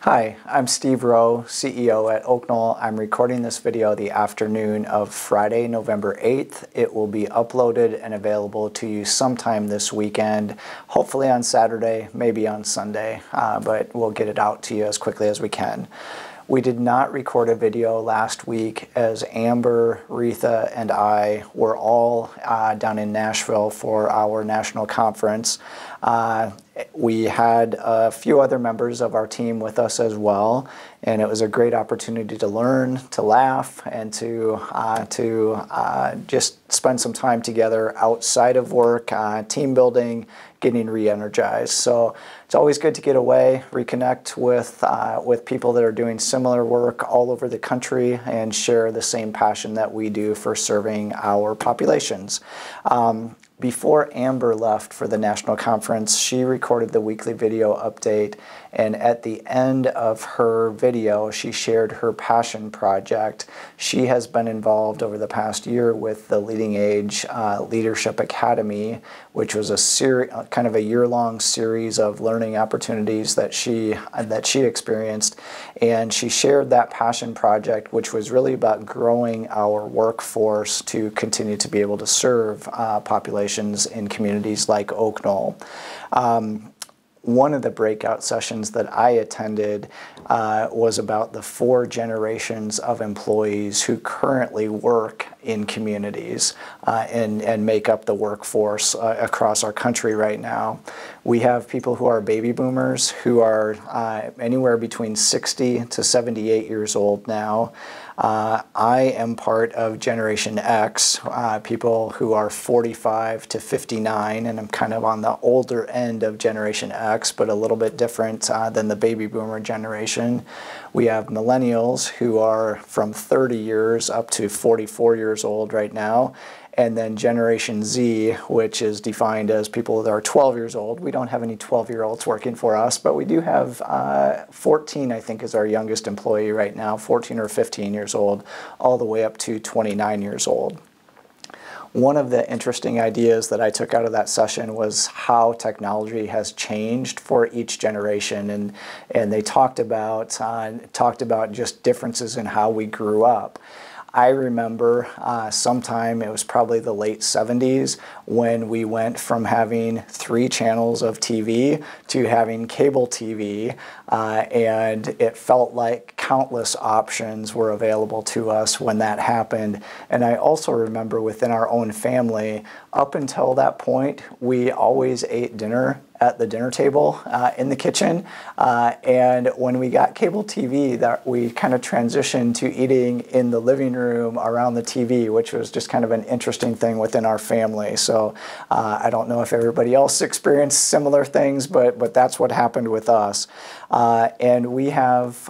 Hi, I'm Steve Rowe, CEO at Oaknoll. I'm recording this video the afternoon of Friday, November 8th. It will be uploaded and available to you sometime this weekend, hopefully on Saturday, maybe on Sunday, but we'll get it out to you as quickly as we can. We did not record a video last week as Amber, Retha, and I were all down in Nashville for our national conference. We had a few other members of our team with us as well, and it was a great opportunity to learn, to laugh, and to just spend some time together outside of work, team building, getting re-energized. So it's always good to get away, reconnect with people that are doing similar work all over the country and share the same passion that we do for serving our populations. Before Amber left for the national conference, she recorded the weekly video update, and at the end of her video, she shared her passion project. She has been involved over the past year with the Leading Age Leadership Academy, which was a kind of a year-long series of learning opportunities that she experienced, and she shared that passion project, which was really about growing our workforce to continue to be able to serve populations in communities like Oaknoll. One of the breakout sessions that I attended was about the 4 generations of employees who currently work in communities and make up the workforce across our country right now. We have people who are baby boomers who are anywhere between 60 to 78 years old now. I am part of Generation X, people who are 45 to 59, and I'm kind of on the older end of Generation X, but a little bit different than the baby boomer generation. We have millennials who are from 30 years up to 44 years old right now. And then Generation Z, which is defined as people that are 12 years old. We don't have any 12-year-olds working for us, but we do have 14, I think, is our youngest employee right now, 14 or 15 years old, all the way up to 29 years old. One of the interesting ideas that I took out of that session was how technology has changed for each generation, and they talked about just differences in how we grew up. I remember sometime, it was probably the late 70s, when we went from having 3 channels of TV to having cable TV, and it felt like countless options were available to us when that happened. And I also remember within our own family, up until that point, we always ate dinner at the dinner table in the kitchen, and when we got cable TV, that we kind of transitioned to eating in the living room around the TV, which was just kind of an interesting thing within our family. So I don't know if everybody else experienced similar things, but that's what happened with us. And we have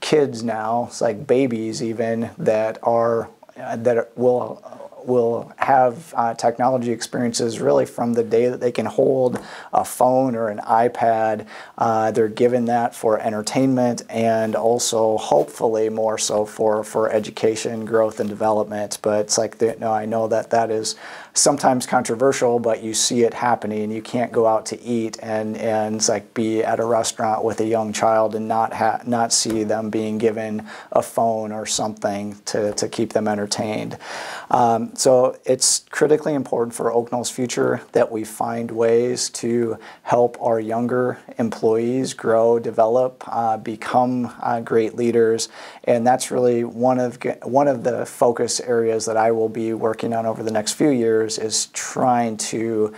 kids now, it's like babies even, that will have technology experiences really from the day that they can hold a phone or an iPad. They're given that for entertainment and also hopefully more so for education, growth, and development. But it's like, I know that is sometimes controversial, but you see it happening. You can't go out to eat and it's like be at a restaurant with a young child and not see them being given a phone or something to keep them entertained. So it's critically important for Oaknoll's future that we find ways to help our younger employees grow, develop, become great leaders, and that's really one of the focus areas that I will be working on over the next few years, is trying to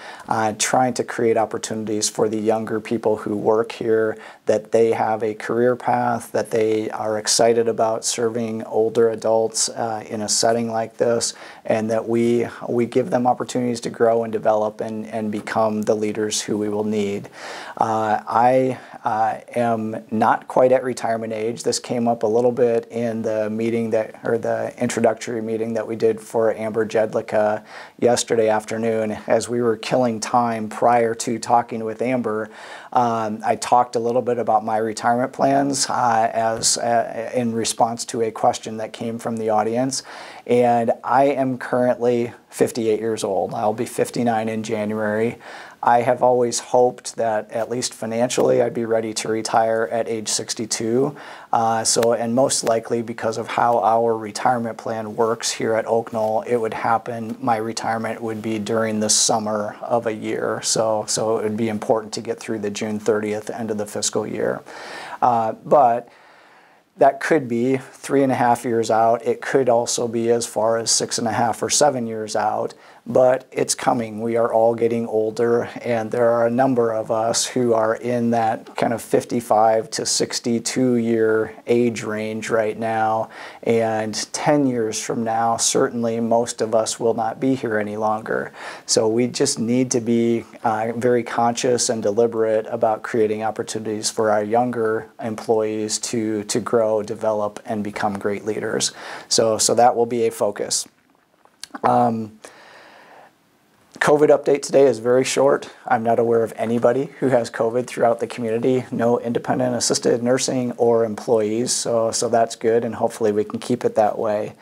create opportunities for the younger people who work here, that they have a career path, that they are excited about serving older adults in a setting like this, and that we give them opportunities to grow and develop and become the leaders who we will need. I am not quite at retirement age. This came up a little bit in the meeting the introductory meeting that we did for Amber Jedlicka yesterday afternoon. As we were killing time prior to talking with Amber, I talked a little bit about my retirement plans in response to a question that came from the audience. And I am currently 58 years old. I'll be 59 in January. I have always hoped that at least financially I'd be ready to retire at age 62. And most likely because of how our retirement plan works here at Oaknoll, it would happen, my retirement would be during the summer of a year. So it would be important to get through the June 30th end of the fiscal year. But that could be 3.5 years out. It could also be as far as 6.5 or 7 years out, but it's coming. We are all getting older, and there are a number of us who are in that kind of 55 to 62 year age range right now. And 10 years from now, certainly most of us will not be here any longer. So we just need to be very conscious and deliberate about creating opportunities for our younger employees to grow, develop, and become great leaders. So that will be a focus. COVID update today is very short. I'm not aware of anybody who has COVID throughout the community, no independent assisted nursing or employees, so that's good, and hopefully we can keep it that way.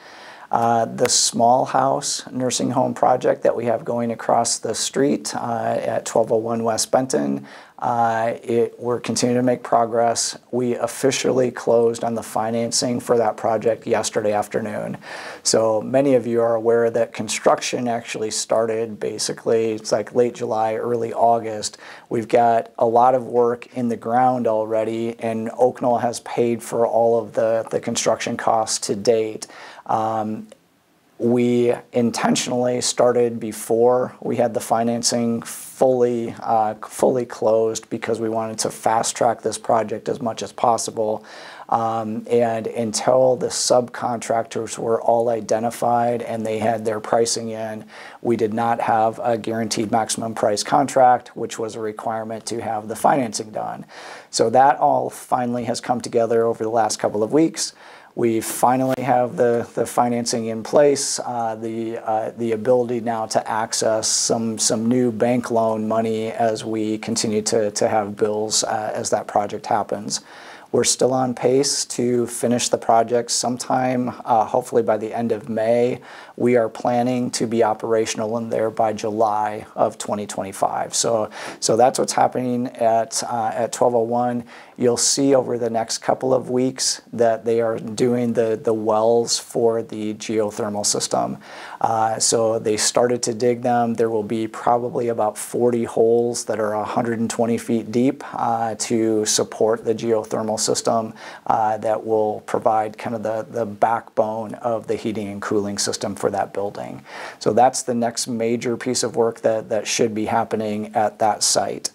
The small house nursing home project that we have going across the street at 1201 West Benton, we're continuing to make progress. We officially closed on the financing for that project yesterday afternoon. So many of you are aware that construction actually started basically, it's like late July, early August. We've got a lot of work in the ground already, and Oaknoll has paid for all of the construction costs to date. We intentionally started before we had the financing fully closed because we wanted to fast track this project as much as possible. And until the subcontractors were all identified and they had their pricing in, we did not have a guaranteed maximum price contract, which was a requirement to have the financing done. So that all finally has come together over the last couple of weeks. We finally have the financing in place, the ability now to access some new bank loan money as we continue to have bills as that project happens. We're still on pace to finish the project sometime, hopefully by the end of May. We are planning to be operational in there by July of 2025. So that's what's happening at 1201. You'll see over the next couple of weeks that they are doing the wells for the geothermal system. So they started to dig them. There will be probably about 40 holes that are 120 feet deep to support the geothermal system that will provide kind of the backbone of the heating and cooling system for that building. So that's the next major piece of work that should be happening at that site.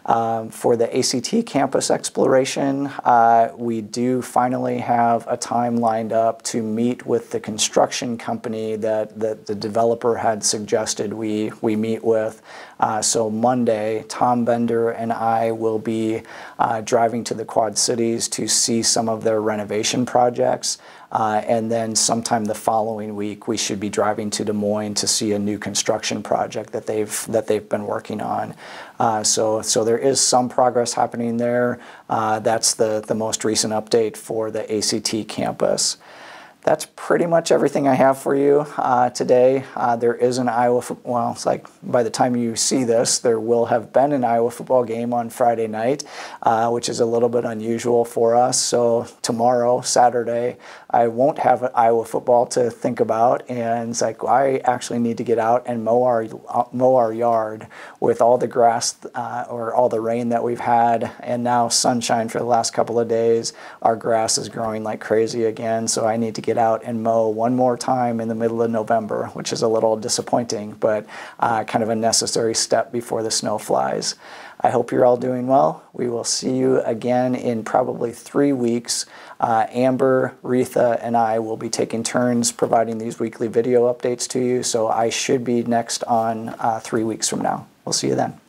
For the ACT campus exploration, we do finally have a time lined up to meet with the construction company that the developer had suggested we meet with. So Monday, Tom Bender and I will be driving to the Quad Cities to see some of their renovation projects. And then sometime the following week, we should be driving to Des Moines to see a new construction project that they've been working on. So there is some progress happening there. That's the most recent update for the ACT campus. That's pretty much everything I have for you today. There is an Iowa, well, it's like by the time you see this, there will have been an Iowa football game on Friday night, which is a little bit unusual for us. So tomorrow, Saturday, I won't have Iowa football to think about, and it's like I actually need to get out and mow our yard with all the grass or all the rain that we've had, and now sunshine for the last couple of days. Our grass is growing like crazy again, so I need to get out and mow one more time in the middle of November, which is a little disappointing, but kind of a necessary step before the snow flies. I hope you're all doing well. We will see you again in probably 3 weeks. Amber, Retha, and I will be taking turns providing these weekly video updates to you, so I should be next on 3 weeks from now. We'll see you then.